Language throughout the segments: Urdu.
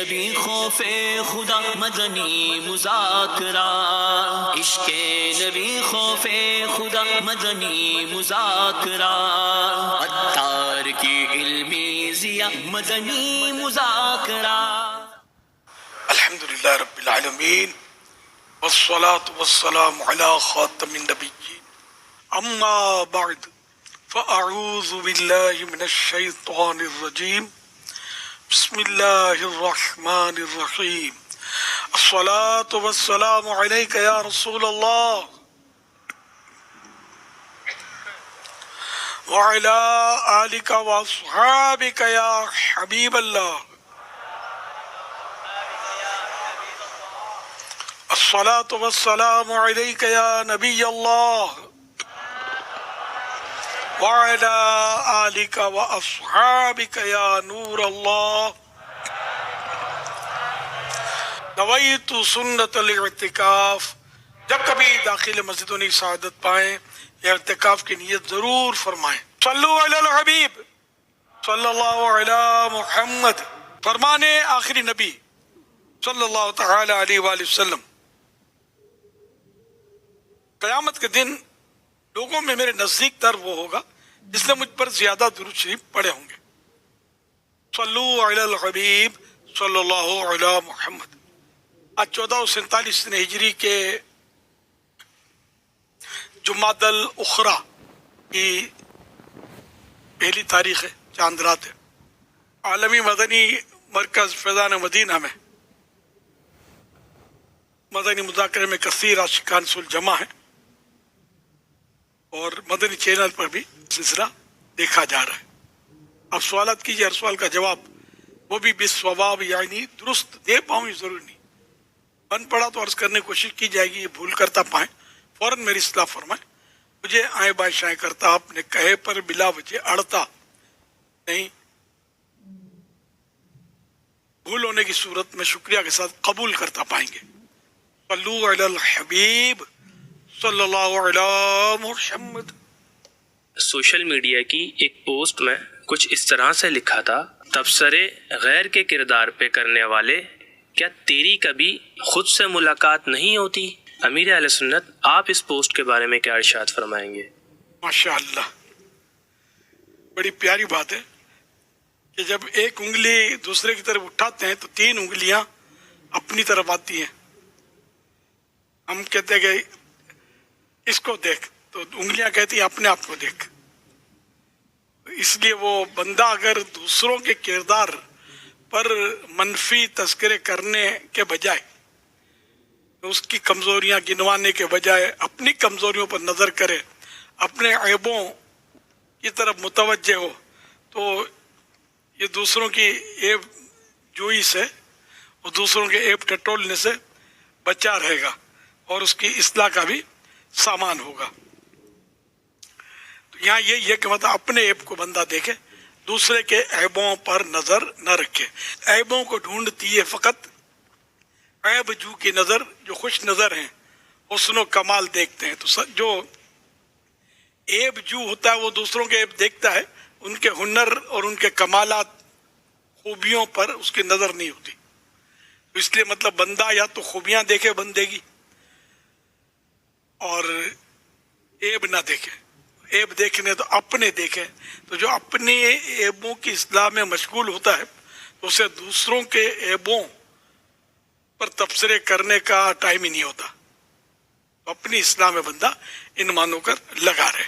نبی خوف خدا مدنی مذاکرہ، عشق نبی خوف خدا مدنی مذاکرہ، عطار کی علمی ضیا مدنی مذاکرہ۔ الحمدللہ رب العالمین والصلاة والسلام علی خاتم النبیین، اما بعد فاعوذ باللہ من الشیطان الرجیم، بسم اللہ الرحمن الرحیم، الصلاة والسلام علیک یا رسول اللہ وعلی آلک واصحابک یا حبیب اللہ، الصلاة والسلام علیک یا نبی اللہ وعلی آلک واصحابک یا نور اللہ، نویت سنت الاعتکاف۔ جب کبھی داخل مسجدوں نے سعادت پائیں یا اعتکاف کی نیت ضرور فرمائیں۔ صلو علی الحبیب صلی اللہ علی محمد، فرمان آخری نبی صلی اللہ تعالی علیہ وآلہ وسلم، قیامت کے دن لوگوں میں میرے نزدیک تر وہ ہوگا جس نے مجھ پر زیادہ درود شریف پڑھے ہوں گے۔ صلو علی الحبیب صلی اللہ علی محمد۔ آج 1447 ہجری کے جمادی الاخری کی پہلی تاریخ ہے، چاند رات ہے۔ عالمی مدنی مرکز فیضان مدینہ میں مدنی مذاکرے میں کثیر عاشقان الجمع ہے، اور مدنی چینل پر بھی سلسلہ دیکھا جا رہا ہے۔ اب سوالات کیجیے، ہر سوال کا جواب وہ بھی بالصواب، یعنی درست دے پاؤں یہ ضروری نہیں، بن پڑا تو عرض کرنے کی کوشش کی جائے گی، یہ بھول کرتا پائیں فوراً میری اصلاح فرمائیں۔ مجھے آئیں بائیں شائیں کرتا، آپ نے کہے پر بلا وجہ اڑتا نہیں، بھول ہونے کی صورت میں شکریہ کے ساتھ قبول کرتا پائیں گے۔ صلو علی الحبیب صلی اللہ علی محمد۔ سوشل میڈیا کی ایک پوسٹ میں کچھ اس طرح سے لکھا تھا: تبصرے غیر کے کردار پہ کرنے والے، کیا تیری کبھی خود سے ملاقات نہیں ہوتی؟ امیر اہل سنت، آپ اس پوسٹ کے بارے میں کیا ارشاد فرمائیں گے؟ ماشاءاللہ، بڑی پیاری بات ہے کہ جب ایک انگلی دوسرے کی طرف اٹھاتے ہیں تو 3 انگلیاں اپنی طرف آتی ہیں۔ ہم کہتے ہیں کہ اس کو دیکھ، تو انگلیاں کہتی ہیں اپنے آپ کو دیکھ۔ اس لیے وہ بندہ اگر دوسروں کے کردار پر منفی تذکرے کرنے کے بجائے، اس کی کمزوریاں گنوانے کے بجائے اپنی کمزوریوں پر نظر کرے، اپنے عیبوں کی طرف متوجہ ہو، تو یہ دوسروں کی عیب جوئی سے اور دوسروں کے عیب ٹٹولنے سے بچا رہے گا، اور اس کی اصلاح کا بھی سامان ہوگا۔ تو یہاں یہی ہے کہ مطلب اپنے عیب کو بندہ دیکھے، دوسرے کے عیبوں پر نظر نہ رکھے۔ عیبوں کو ڈھونڈتی ہے فقط عیب جو کی نظر، جو خوش نظر ہیں، حسن و کمال دیکھتے ہیں۔ تو جو عیب جو ہوتا ہے وہ دوسروں کے عیب دیکھتا ہے، ان کے ہنر اور ان کے کمالات خوبیوں پر اس کی نظر نہیں ہوتی۔ تو اس لیے مطلب بندہ یا تو خوبیاں دیکھے بندے کی، اور عیب نہ دیکھے۔ عیب دیکھنے تو اپنے دیکھے، تو جو اپنے عیبوں کی اصلاح میں مشغول ہوتا ہے تو اسے دوسروں کے عیبوں پر تبصرے کرنے کا ٹائم ہی نہیں ہوتا۔ تو اپنی اصلاح میں بندہ ان مانوں کر لگا رہے۔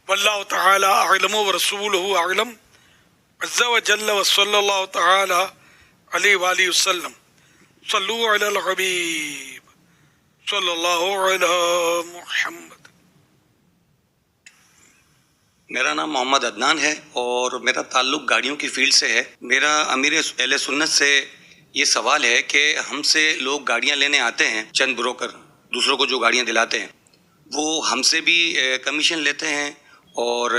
واللہ تعالی اعلم ورسولہ اعلم عز وجل، وصلی اللہ تعالی علیہ وآلہ وسلم۔ صلو علی الحبیب صلی اللہ علی محمد۔ میرا نام محمد عدنان ہے اور میرا تعلق گاڑیوں کی فیلڈ سے ہے۔ میرا امیر اہل سنت سے یہ سوال ہے کہ ہم سے لوگ گاڑیاں لینے آتے ہیں، چند بروکر دوسروں کو جو گاڑیاں دلاتے ہیں، وہ ہم سے بھی کمیشن لیتے ہیں اور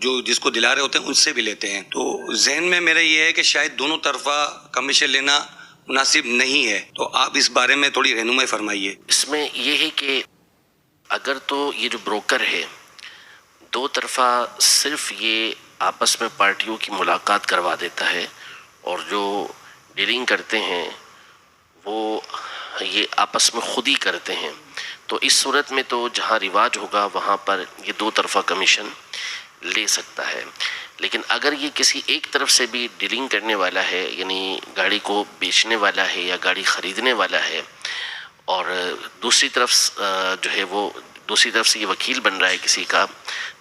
جو جس کو دلا رہے ہوتے ہیں ان سے بھی لیتے ہیں۔ تو ذہن میں میرا یہ ہے کہ شاید دونوں طرفہ کمیشن لینا مناسب نہیں ہے، تو آپ اس بارے میں تھوڑی رہنمائی فرمائیے۔ اس میں یہ ہے کہ اگر تو یہ جو بروکر ہے دو طرفہ صرف یہ آپس میں پارٹیوں کی ملاقات کروا دیتا ہے، اور جو ڈیلنگ کرتے ہیں وہ یہ آپس میں خود ہی کرتے ہیں، تو اس صورت میں تو جہاں رواج ہوگا وہاں پر یہ دو طرفہ کمیشن لے سکتا ہے. لیکن اگر یہ کسی ایک طرف سے بھی ڈیلنگ کرنے والا ہے، یعنی گاڑی کو بیچنے والا ہے یا گاڑی خریدنے والا ہے، اور دوسری طرف جو ہے وہ دوسری طرف سے یہ وکیل بن رہا ہے کسی کا،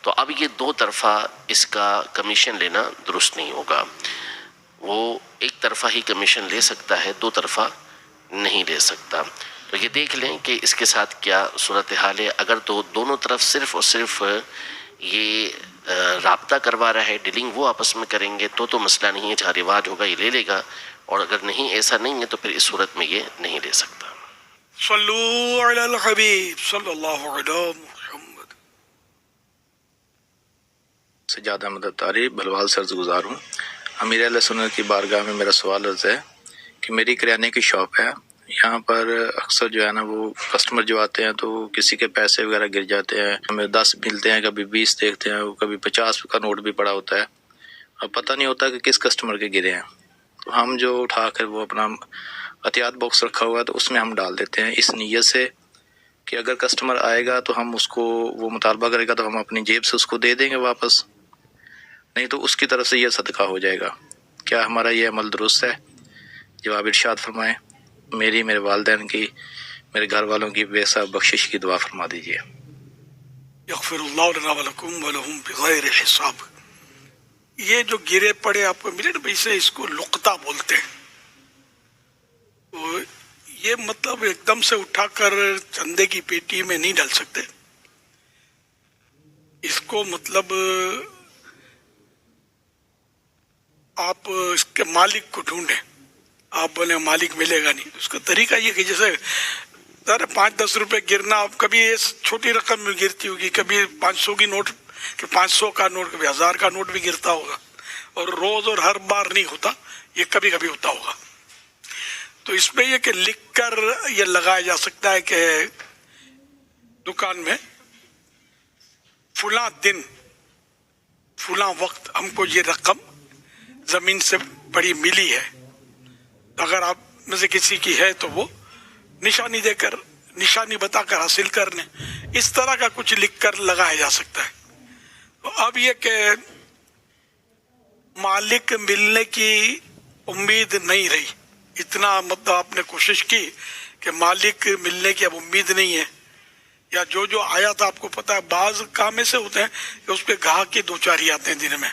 تو اب یہ دو طرفہ اس کا کمیشن لینا درست نہیں ہوگا. وہ ایک طرفہ ہی کمیشن لے سکتا ہے، دو طرفہ نہیں لے سکتا. تو یہ دیکھ لیں کہ اس کے ساتھ کیا صورتحال ہے. اگر تو دونوں طرف صرف اور صرف یہ رابطہ کروا رہا ہے، ڈیلنگ وہ آپس میں کریں گے تو مسئلہ نہیں ہے، جہاں رواج ہوگا یہ لے لے گا، اور اگر نہیں ایسا نہیں ہے تو پھر اس صورت میں یہ نہیں لے سکتا. صلو علی الحبیب صلی اللہ علی محمد. سجاد احمد اتاری بھلوال سے عرض گزار ہوں. امیر اہل سنت کی بارگاہ میں میرا سوال عرض ہے کہ میری کریانے کی شاپ ہے، یہاں پر اکثر جو ہے نا وہ کسٹمر جو آتے ہیں تو کسی کے پیسے وغیرہ گر جاتے ہیں، ہمیں 10 ملتے ہیں، کبھی 20 دیکھتے ہیں، کبھی 50 کا نوٹ بھی پڑا ہوتا ہے. اب پتہ نہیں ہوتا کہ کس کسٹمر کے گرے ہیں، تو ہم جو اٹھا کر وہ اپنا احتیاط باکس رکھا ہوا ہے تو اس میں ہم ڈال دیتے ہیں، اس نیت سے کہ اگر کسٹمر آئے گا تو ہم اس کو وہ مطالبہ کرے گا تو ہم اپنی جیب سے اس کو دے دیں گے واپس، نہیں تو اس کی طرف سے یہ صدقہ ہو جائے گا. کیا ہمارا یہ عمل درست ہے؟ جواب ارشاد فرمائیں. میری، میرے والدین کی، میرے گھر والوں کی بے حساب بخشش کی دعا فرما دیجیے. یغفر اللہ لنا ولکم ولہم بغیر حساب. یہ جو گرے پڑے آپ کو ملے نا بھائی سے، اس کو لقطہ بولتے ہیں. تو یہ مطلب ایک دم سے اٹھا کر چندے کی پیٹی میں نہیں ڈال سکتے. اس کو مطلب آپ اس کے مالک کو ڈھونڈیں. آپ بولے مالک ملے گا نہیں. اس کا طریقہ یہ کہ جیسے 5-10 روپے گرنا، آپ کبھی چھوٹی رقم میں گرتی ہوگی، کبھی 500 کی نوٹ، کہ 500 کا نوٹ، کبھی 1000 کا نوٹ بھی گرتا ہوگا، اور روز اور ہر بار نہیں ہوتا، یہ کبھی کبھی ہوتا ہوگا. تو اس میں یہ کہ لکھ کر یہ لگایا جا سکتا ہے کہ دکان میں فلاں دن فلاں وقت ہم کو یہ رقم زمین سے بڑی ملی ہے. اگر آپ میں سے کسی کی ہے تو وہ نشانی دے کر، نشانی بتا کر حاصل کر لیں. اس طرح کا کچھ لکھ کر لگایا جا سکتا ہے. تو اب یہ کہ مالک ملنے کی امید نہیں رہی، اتنا مطلب آپ نے کوشش کی کہ مالک ملنے کی اب امید نہیں ہے، یا جو آیا تھا آپ کو پتا ہے بعض کام ایسے ہوتے ہیں کہ اس پہ گاہک کے 2-4 ہی آتے ہیں دن میں،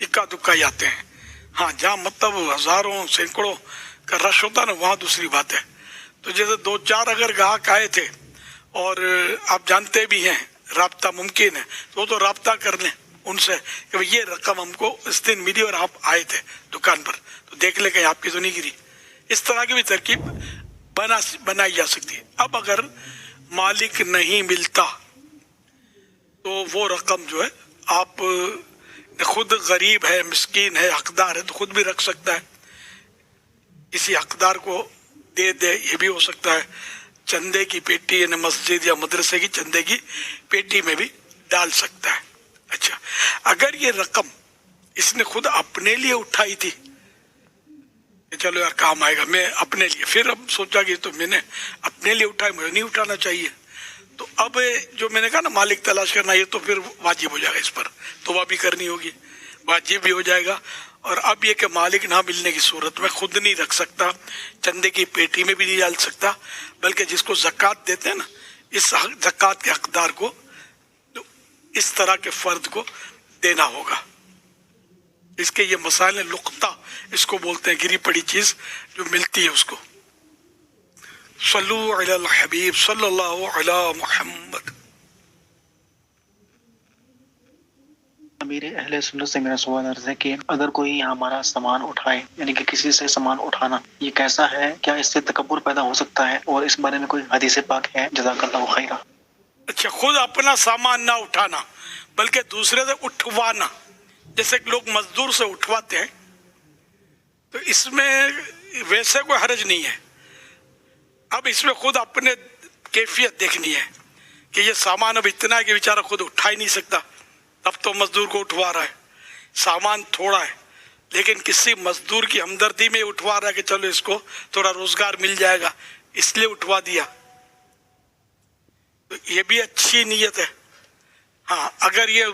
اکا دکا ہی آتے ہیں. ہاں جہاں مطلب ہزاروں سینکڑوں کا رش ہوتا ہے نا، وہاں دوسری بات ہے. تو جیسے 2-4 اگر گاہک آئے تھے اور آپ جانتے بھی ہیں رابطہ ممکن ہے، تو وہ تو رابطہ کر لیں ان سے کہ یہ رقم ہم کو اس دن ملی اور آپ آئے تھے دکان پر، تو دیکھ لیں کہیں آپ کی تو نہیں گری. اس طرح کی بھی ترکیب بنائی جا سکتی ہے. اب اگر مالک نہیں ملتا تو وہ رقم جو ہے آپ خود غریب ہے، مسکین ہے، حقدار ہے تو خود بھی رکھ سکتا ہے، کسی حقدار کو دے دے، یہ بھی ہو سکتا ہے. چندے کی پیٹی یعنی مسجد یا مدرسے کی چندے کی پیٹی میں بھی ڈال سکتا ہے. اچھا، اگر یہ رقم اس نے خود اپنے لیے اٹھائی تھی کہ چلو یار کام آئے گا، میں اپنے لیے، پھر اب سوچا کہ تو میں نے اپنے لیے اٹھائی، مجھے نہیں اٹھانا چاہیے، تو اب جو میں نے کہا نا مالک تلاش کرنا، یہ تو پھر واجب ہو جائے گا، اس پر توبہ بھی کرنی ہوگی، واجب بھی ہو جائے گا. اور اب یہ کہ مالک نہ ملنے کی صورت میں خود نہیں رکھ سکتا، چندے کی پیٹی میں بھی نہیں ڈال سکتا، بلکہ جس کو زکوٰۃ دیتے ہیں نا، اس زکوٰۃ کے حقدار کو اس طرح کے فرد کو دینا ہوگا. اس کے یہ مسائل لقطہ اس کو بولتے ہیں، گری پڑی چیز جو ملتی ہے اس کو. صلو علی الحبیب صلی اللہ علی محمد. امیر اہل سنت سے میرا سوال عرض ہے کہ اگر کوئی ہمارا سامان اٹھائے، یعنی کہ کسی سے سامان اٹھانا، یہ کیسا ہے؟ کیا اس سے تکبر پیدا ہو سکتا ہے؟ اور اس بارے میں کوئی حدیث پاک ہے؟ جزاک اللہ خیرہ. اچھا، خود اپنا سامان نہ اٹھانا بلکہ دوسرے سے اٹھوانا، جیسے کہ لوگ مزدور سے اٹھواتے ہیں، تو اس میں ویسے کوئی حرج نہیں ہے. اب اس میں خود اپنے کیفیت دیکھنی ہے کہ یہ سامان اب اتنا ہے کہ بیچارہ خود اٹھا ہی نہیں سکتا، اب تو مزدور کو اٹھوا رہا ہے. سامان تھوڑا ہے لیکن کسی مزدور کی ہمدردی میں اٹھوا رہا ہے کہ چلو اس کو تھوڑا روزگار مل جائے گا، اس لیے اٹھوا دیا، تو یہ بھی اچھی نیت ہے۔ ہاں اگر یہ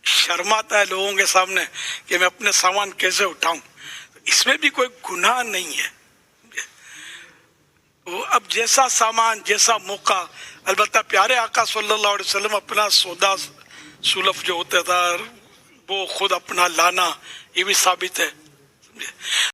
شرماتا ہے لوگوں کے سامنے کہ میں اپنے سامان کیسے اٹھاؤں، اس میں بھی کوئی گناہ نہیں ہے۔ وہ اب جیسا سامان، جیسا موقع، البتہ پیارے آقا صلی اللہ علیہ وسلم اپنا سودا سلف جو ہوتا تھا وہ خود اپنا لانا، یہ بھی ثابت ہے۔